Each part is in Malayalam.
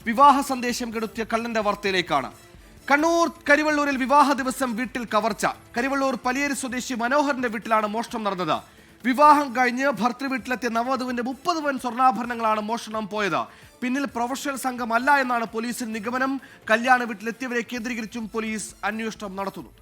വിവാഹ സന്ദേശം കെടുത്തിയ കള്ളന്റെ വാർത്തയിലേക്കാണ്. കണ്ണൂർ കരിവള്ളൂരിൽ വിവാഹ ദിവസം വീട്ടിൽ കവർച്ച. കരിവള്ളൂർ പലിയേരി സ്വദേശി മനോഹറിന്റെ വീട്ടിലാണ് മോഷണം നടന്നത്. വിവാഹം കഴിഞ്ഞ് ഭർത്തൃ വീട്ടിലെത്തിയ നവവധുവിന്റെ 30 പവൻ സ്വർണ്ണാഭരണങ്ങളാണ് മോഷണം പോയത്. പിന്നിൽ പ്രൊഫഷണൽ സംഘമല്ല എന്നാണ് പോലീസിന്റെ നിഗമനം. കല്യാണ വീട്ടിലെത്തിയവരെ കേന്ദ്രീകരിച്ചും പോലീസ് അന്വേഷണം നടത്തുന്നു.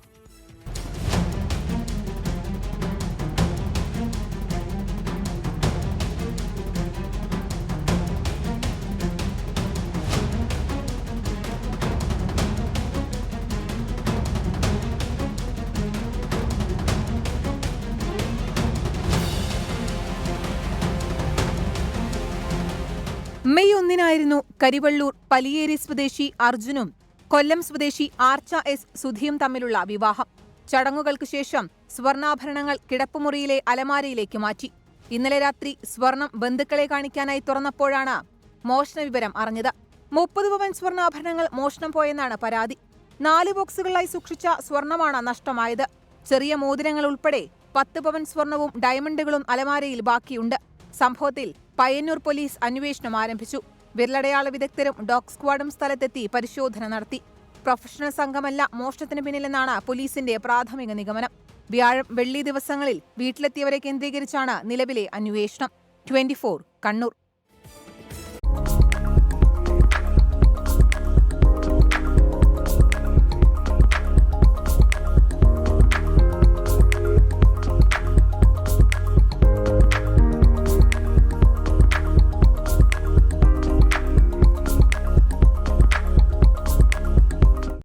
മെയ് 1 കരിവള്ളൂർ പലിയേരി സ്വദേശി അർജുനും കൊല്ലം സ്വദേശി ആർച്ച എസ് സുധിയും തമ്മിലുള്ള വിവാഹം. ചടങ്ങുകൾക്ക് ശേഷം സ്വർണ്ണാഭരണങ്ങൾ കിടപ്പുമുറിയിലെ അലമാരയിലേക്ക് മാറ്റി. ഇന്നലെ രാത്രി സ്വർണം ബന്ധുക്കളെ കാണിക്കാനായി തുറന്നപ്പോഴാണ് മോഷണ വിവരം അറിഞ്ഞത്. 30 പവൻ സ്വർണ്ണാഭരണങ്ങൾ മോഷണം പോയെന്നാണ് പരാതി. 4 ബോക്സുകളിലായി സൂക്ഷിച്ച സ്വർണമാണ് നഷ്ടമായത്. ചെറിയ മോതിരങ്ങൾ ഉൾപ്പെടെ 10 പവൻ സ്വർണവും ഡയമണ്ടുകളും അലമാരയിൽ ബാക്കിയുണ്ട്. സംഭവത്തിൽ പയ്യന്നൂർ പോലീസ് അന്വേഷണം ആരംഭിച്ചു. വിരലടയാള വിദഗ്ധരും ഡോഗ് സ്ക്വാഡും സ്ഥലത്തെത്തി പരിശോധന നടത്തി. പ്രൊഫഷണൽ സംഘമല്ല മോഷണത്തിന് പിന്നിലെന്നാണ് പോലീസിന്റെ പ്രാഥമിക നിഗമനം. വ്യാഴം, വെള്ളി ദിവസങ്ങളിൽ വീട്ടിലെത്തിയവരെ കേന്ദ്രീകരിച്ചാണ് നിലവിലെ അന്വേഷണം. 24 കണ്ണൂർ.